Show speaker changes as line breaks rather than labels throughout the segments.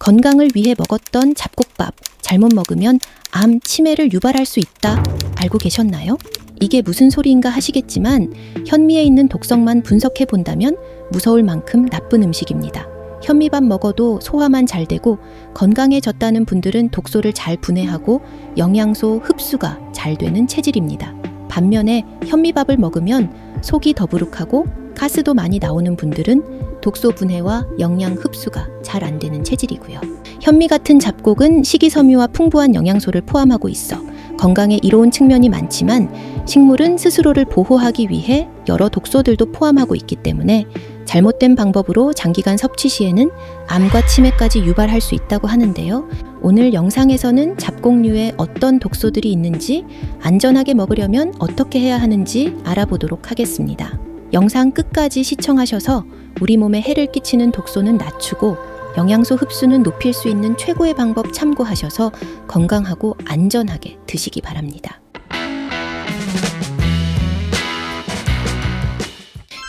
건강을 위해 먹었던 잡곡밥 잘못 먹으면 암, 치매를 유발할 수 있다. 알고 계셨나요? 이게 무슨 소리인가 하시겠지만 현미에 있는 독성만 분석해 본다면 무서울 만큼 나쁜 음식입니다. 현미밥 먹어도 소화만 잘 되고 건강해졌다는 분들은 독소를 잘 분해하고 영양소 흡수가 잘 되는 체질입니다. 반면에 현미밥을 먹으면 속이 더부룩하고 가스도 많이 나오는 분들은 독소 분해와 영양 흡수가 잘 안 되는 체질이고요. 현미 같은 잡곡은 식이섬유와 풍부한 영양소를 포함하고 있어 건강에 이로운 측면이 많지만 식물은 스스로를 보호하기 위해 여러 독소들도 포함하고 있기 때문에 잘못된 방법으로 장기간 섭취 시에는 암과 치매까지 유발할 수 있다고 하는데요. 오늘 영상에서는 잡곡류에 어떤 독소들이 있는지, 안전하게 먹으려면 어떻게 해야 하는지 알아보도록 하겠습니다. 영상 끝까지 시청하셔서 우리 몸에 해를 끼치는 독소는 낮추고 영양소 흡수는 높일 수 있는 최고의 방법 참고하셔서 건강하고 안전하게 드시기 바랍니다.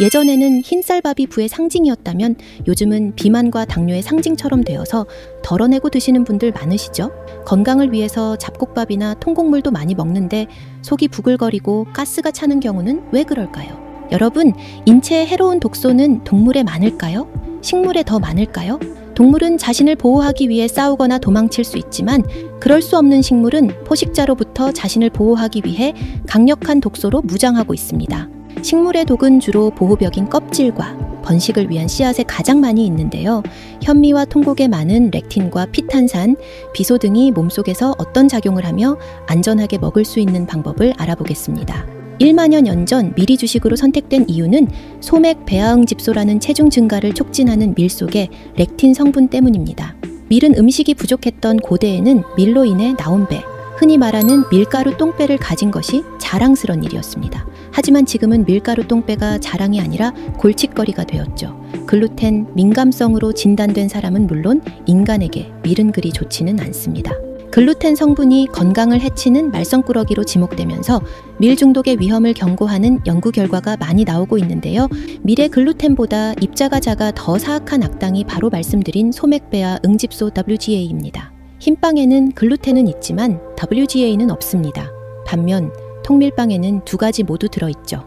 예전에는 흰쌀밥이 부의 상징이었다면 요즘은 비만과 당뇨의 상징처럼 되어서 덜어내고 드시는 분들 많으시죠? 건강을 위해서 잡곡밥이나 통곡물도 많이 먹는데 속이 부글거리고 가스가 차는 경우는 왜 그럴까요? 여러분, 인체에 해로운 독소는 동물에 많을까요? 식물에 더 많을까요? 동물은 자신을 보호하기 위해 싸우거나 도망칠 수 있지만 그럴 수 없는 식물은 포식자로부터 자신을 보호하기 위해 강력한 독소로 무장하고 있습니다. 식물의 독은 주로 보호벽인 껍질과 번식을 위한 씨앗에 가장 많이 있는데요. 현미와 통곡에 많은 렉틴과 피탄산, 비소 등이 몸속에서 어떤 작용을 하며 안전하게 먹을 수 있는 방법을 알아보겠습니다. 1만여 년 전 미리 주식으로 선택된 이유는 소맥 배아응집소라는 체중 증가를 촉진하는 밀 속의 렉틴 성분 때문입니다. 밀은 음식이 부족했던 고대에는 밀로 인해 나온 배, 흔히 말하는 밀가루 똥배를 가진 것이 자랑스러운 일이었습니다. 하지만 지금은 밀가루 똥배가 자랑이 아니라 골칫거리가 되었죠. 글루텐 민감성으로 진단된 사람은 물론 인간에게 밀은 그리 좋지는 않습니다. 글루텐 성분이 건강을 해치는 말썽꾸러기로 지목되면서 밀 중독의 위험을 경고하는 연구 결과가 많이 나오고 있는데요. 밀의 글루텐보다 입자가 작아 더 사악한 악당이 바로 말씀드린 소맥배아 응집소 WGA입니다. 흰빵에는 글루텐은 있지만 WGA는 없습니다. 반면 통밀빵에는 두 가지 모두 들어있죠.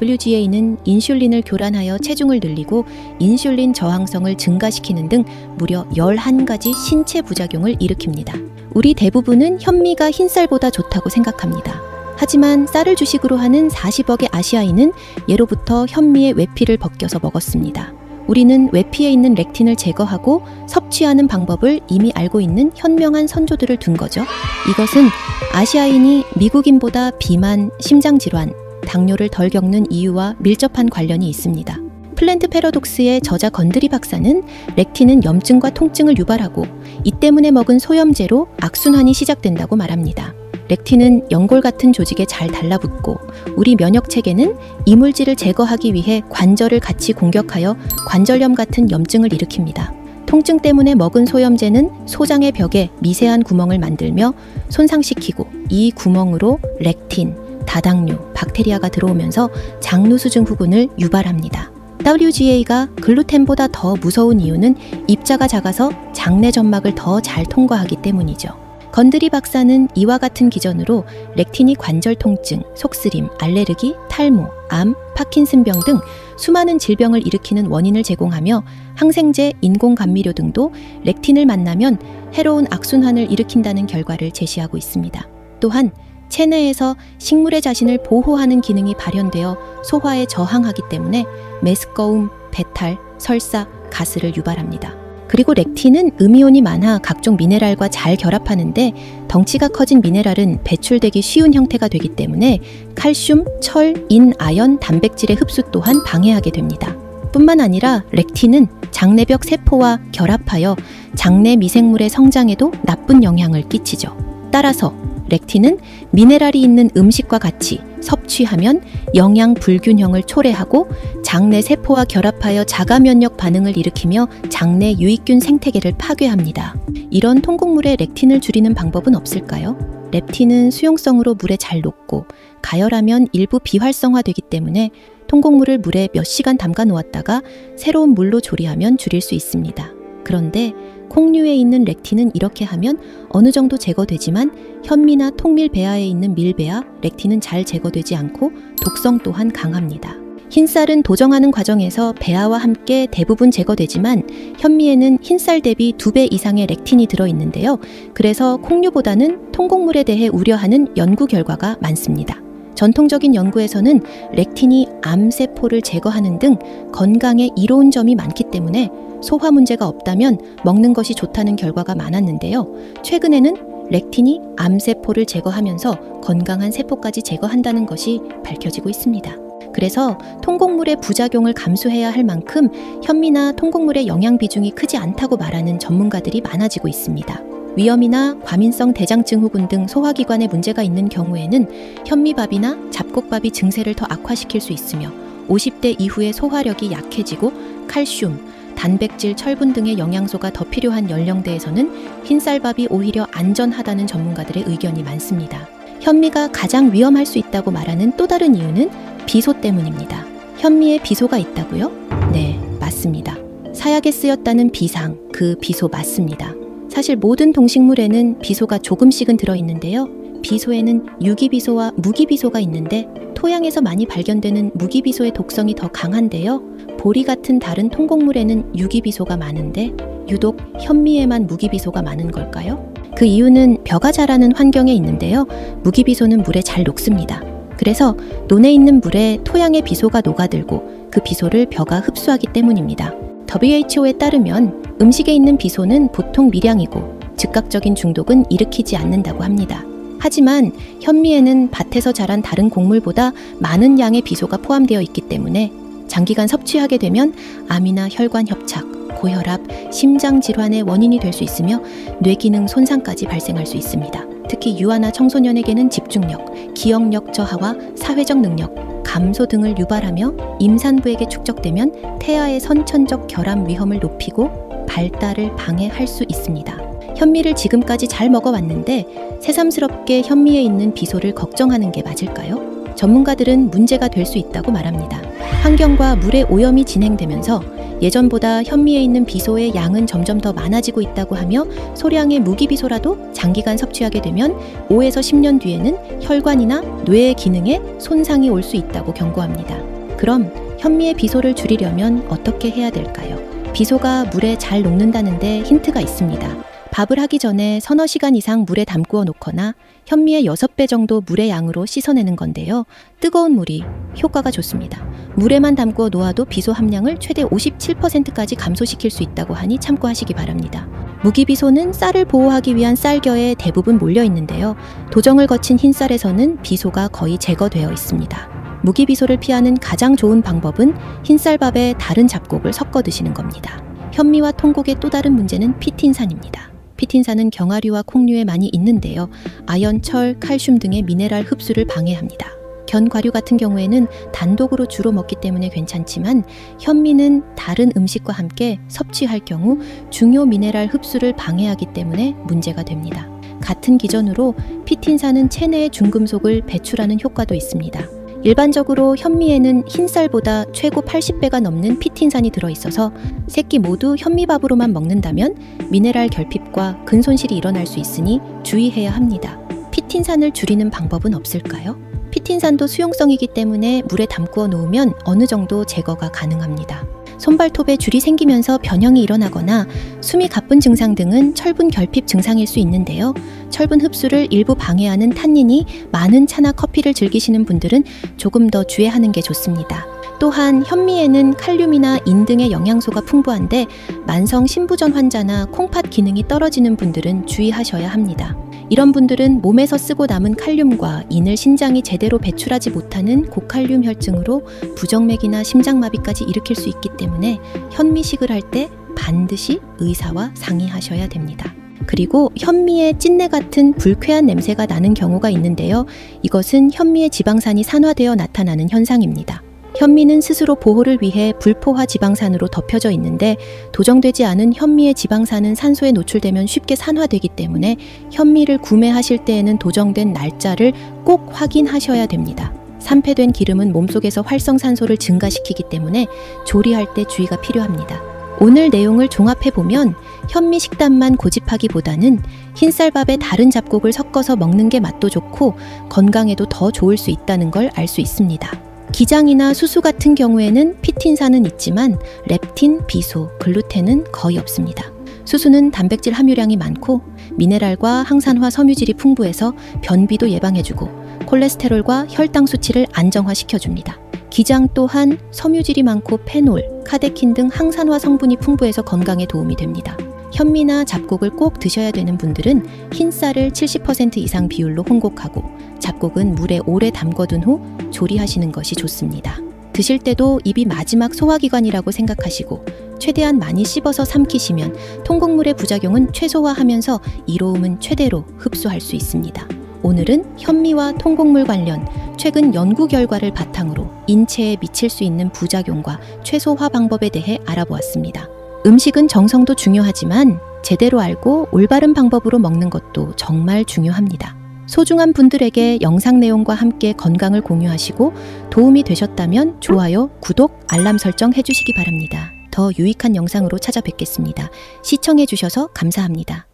WGA는 인슐린을 교란하여 체중을 늘리고 인슐린 저항성을 증가시키는 등 무려 11가지 신체 부작용을 일으킵니다. 우리 대부분은 현미가 흰쌀보다 좋다고 생각합니다. 하지만 쌀을 주식으로 하는 40억의 아시아인은 예로부터 현미의 외피를 벗겨서 먹었습니다. 우리는 외피에 있는 렉틴을 제거하고 섭취하는 방법을 이미 알고 있는 현명한 선조들을 둔 거죠. 이것은 아시아인이 미국인보다 비만, 심장질환, 당뇨를 덜 겪는 이유와 밀접한 관련이 있습니다. 플랜트 패러독스의 저자 건드리 박사는 렉틴은 염증과 통증을 유발하고 이 때문에 먹은 소염제로 악순환이 시작된다고 말합니다. 렉틴은 연골 같은 조직에 잘 달라붙고 우리 면역체계는 이물질을 제거하기 위해 관절을 같이 공격하여 관절염 같은 염증을 일으킵니다. 통증 때문에 먹은 소염제는 소장의 벽에 미세한 구멍을 만들며 손상시키고 이 구멍으로 렉틴, 다당류, 박테리아가 들어오면서 장누수증 후군을 유발합니다. WGA가 글루텐보다 더 무서운 이유는 입자가 작아서 장내 점막을 더 잘 통과하기 때문이죠. 건드리 박사는 이와 같은 기전으로 렉틴이 관절 통증, 속쓰림, 알레르기, 탈모, 암, 파킨슨병 등 수많은 질병을 일으키는 원인을 제공하며 항생제, 인공감미료 등도 렉틴을 만나면 해로운 악순환을 일으킨다는 결과를 제시하고 있습니다. 또한 체내에서 식물의 자신을 보호하는 기능이 발현되어 소화에 저항하기 때문에 메스꺼움, 배탈, 설사, 가스를 유발합니다. 그리고 렉틴은 음이온이 많아 각종 미네랄과 잘 결합하는데 덩치가 커진 미네랄은 배출되기 쉬운 형태가 되기 때문에 칼슘, 철, 인, 아연, 단백질의 흡수 또한 방해하게 됩니다. 뿐만 아니라 렉틴은 장내벽 세포와 결합하여 장내 미생물의 성장에도 나쁜 영향을 끼치죠. 따라서 렉틴은 미네랄이 있는 음식과 같이 섭취하면 영양 불균형을 초래하고 장내 세포와 결합하여 자가 면역 반응을 일으키며 장내 유익균 생태계를 파괴합니다. 이런 통곡물에 렉틴을 줄이는 방법은 없을까요? 렙틴은 수용성으로 물에 잘 녹고 가열하면 일부 비활성화되기 때문에 통곡물을 물에 몇 시간 담가 놓았다가 새로운 물로 조리하면 줄일 수 있습니다. 그런데 콩류에 있는 렉틴은 이렇게 하면 어느 정도 제거되지만 현미나 통밀 배아에 있는 밀배아, 렉틴은 잘 제거되지 않고 독성 또한 강합니다. 흰쌀은 도정하는 과정에서 배아와 함께 대부분 제거되지만 현미에는 흰쌀 대비 2배 이상의 렉틴이 들어있는데요. 그래서 콩류보다는 통곡물에 대해 우려하는 연구 결과가 많습니다. 전통적인 연구에서는 렉틴이 암세포를 제거하는 등 건강에 이로운 점이 많기 때문에 소화 문제가 없다면 먹는 것이 좋다는 결과가 많았는데요. 최근에는 렉틴이 암세포를 제거하면서 건강한 세포까지 제거한다는 것이 밝혀지고 있습니다. 그래서 통곡물의 부작용을 감수해야 할 만큼 현미나 통곡물의 영양 비중이 크지 않다고 말하는 전문가들이 많아지고 있습니다. 위염이나 과민성 대장증후군 등 소화기관에 문제가 있는 경우에는 현미밥이나 잡곡밥이 증세를 더 악화시킬 수 있으며 50대 이후에 소화력이 약해지고 칼슘, 단백질, 철분 등의 영양소가 더 필요한 연령대에서는 흰쌀밥이 오히려 안전하다는 전문가들의 의견이 많습니다. 현미가 가장 위험할 수 있다고 말하는 또 다른 이유는 비소 때문입니다. 현미에 비소가 있다고요? 네, 맞습니다. 사약에 쓰였다는 비상, 그 비소 맞습니다. 사실 모든 동식물에는 비소가 조금씩은 들어있는데요. 비소에는 유기비소와 무기비소가 있는데 토양에서 많이 발견되는 무기비소의 독성이 더 강한데요. 보리 같은 다른 통곡물에는 유기비소가 많은데 유독 현미에만 무기비소가 많은 걸까요? 그 이유는 벼가 자라는 환경에 있는데요. 무기비소는 물에 잘 녹습니다. 그래서 논에 있는 물에 토양의 비소가 녹아들고 그 비소를 벼가 흡수하기 때문입니다. WHO에 따르면 음식에 있는 비소는 보통 미량이고 즉각적인 중독은 일으키지 않는다고 합니다. 하지만 현미에는 밭에서 자란 다른 곡물보다 많은 양의 비소가 포함되어 있기 때문에 장기간 섭취하게 되면 암이나 혈관 협착, 고혈압, 심장 질환의 원인이 될 수 있으며 뇌기능 손상까지 발생할 수 있습니다. 특히 유아나 청소년에게는 집중력, 기억력 저하와 사회적 능력, 감소 등을 유발하며 임산부에게 축적되면 태아의 선천적 결함 위험을 높이고 발달을 방해할 수 있습니다. 현미를 지금까지 잘 먹어왔는데 새삼스럽게 현미에 있는 비소를 걱정하는 게 맞을까요? 전문가들은 문제가 될 수 있다고 말합니다. 환경과 물의 오염이 진행되면서 예전보다 현미에 있는 비소의 양은 점점 더 많아지고 있다고 하며 소량의 무기비소라도 장기간 섭취하게 되면 5에서 10년 뒤에는 혈관이나 뇌의 기능에 손상이 올 수 있다고 경고합니다. 그럼 현미의 비소를 줄이려면 어떻게 해야 될까요? 비소가 물에 잘 녹는다는데 힌트가 있습니다. 밥을 하기 전에 서너 시간 이상 물에 담그어 놓거나 현미의 6배 정도 물의 양으로 씻어내는 건데요. 뜨거운 물이 효과가 좋습니다. 물에만 담그어 놓아도 비소 함량을 최대 57%까지 감소시킬 수 있다고 하니 참고하시기 바랍니다. 무기비소는 쌀을 보호하기 위한 쌀겨에 대부분 몰려 있는데요. 도정을 거친 흰쌀에서는 비소가 거의 제거되어 있습니다. 무기비소를 피하는 가장 좋은 방법은 흰쌀밥에 다른 잡곡을 섞어 드시는 겁니다. 현미와 통곡의 또 다른 문제는 피틴산입니다. 피틴산은 경화류와 콩류에 많이 있는데요. 아연, 철, 칼슘 등의 미네랄 흡수를 방해합니다. 견과류 같은 경우에는 단독으로 주로 먹기 때문에 괜찮지만 현미는 다른 음식과 함께 섭취할 경우 중요 미네랄 흡수를 방해하기 때문에 문제가 됩니다. 같은 기전으로 피틴산은 체내의 중금속을 배출하는 효과도 있습니다. 일반적으로 현미에는 흰쌀보다 최고 80배가 넘는 피틴산이 들어있어서 새끼 모두 현미밥으로만 먹는다면 미네랄 결핍과 근손실이 일어날 수 있으니 주의해야 합니다. 피틴산을 줄이는 방법은 없을까요? 피틴산도 수용성이기 때문에 물에 담그어 놓으면 어느 정도 제거가 가능합니다. 손발톱에 줄이 생기면서 변형이 일어나거나 숨이 가쁜 증상 등은 철분 결핍 증상일 수 있는데요. 철분 흡수를 일부 방해하는 탄닌이 많은 차나 커피를 즐기시는 분들은 조금 더 주의하는 게 좋습니다. 또한 현미에는 칼륨이나 인 등의 영양소가 풍부한데 만성 신부전 환자나 콩팥 기능이 떨어지는 분들은 주의하셔야 합니다. 이런 분들은 몸에서 쓰고 남은 칼륨과 인을 신장이 제대로 배출하지 못하는 고칼륨 혈증으로 부정맥이나 심장마비까지 일으킬 수 있기 때문에 현미식을 할 때 반드시 의사와 상의하셔야 됩니다. 그리고 현미에 찐내 같은 불쾌한 냄새가 나는 경우가 있는데요. 이것은 현미의 지방산이 산화되어 나타나는 현상입니다. 현미는 스스로 보호를 위해 불포화 지방산으로 덮여져 있는데 도정되지 않은 현미의 지방산은 산소에 노출되면 쉽게 산화되기 때문에 현미를 구매하실 때에는 도정된 날짜를 꼭 확인하셔야 됩니다. 산패된 기름은 몸속에서 활성산소를 증가시키기 때문에 조리할 때 주의가 필요합니다. 오늘 내용을 종합해보면 현미 식단만 고집하기보다는 흰쌀밥에 다른 잡곡을 섞어서 먹는 게 맛도 좋고 건강에도 더 좋을 수 있다는 걸 알 수 있습니다. 기장이나 수수 같은 경우에는 피틴산은 있지만 렙틴, 비소, 글루텐은 거의 없습니다. 수수는 단백질 함유량이 많고 미네랄과 항산화 섬유질이 풍부해서 변비도 예방해주고 콜레스테롤과 혈당 수치를 안정화시켜줍니다. 기장 또한 섬유질이 많고 페놀, 카데킨 등 항산화 성분이 풍부해서 건강에 도움이 됩니다. 현미나 잡곡을 꼭 드셔야 되는 분들은 흰쌀을 70% 이상 비율로 혼곡하고 잡곡은 물에 오래 담궈둔 후 조리하시는 것이 좋습니다. 드실 때도 입이 마지막 소화기관이라고 생각하시고 최대한 많이 씹어서 삼키시면 통곡물의 부작용은 최소화하면서 이로움은 최대로 흡수할 수 있습니다. 오늘은 현미와 통곡물 관련 최근 연구 결과를 바탕으로 인체에 미칠 수 있는 부작용과 최소화 방법에 대해 알아보았습니다. 음식은 정성도 중요하지만 제대로 알고 올바른 방법으로 먹는 것도 정말 중요합니다. 소중한 분들에게 영상 내용과 함께 건강을 공유하시고 도움이 되셨다면 좋아요, 구독, 알람 설정 해주시기 바랍니다. 더 유익한 영상으로 찾아뵙겠습니다. 시청해주셔서 감사합니다.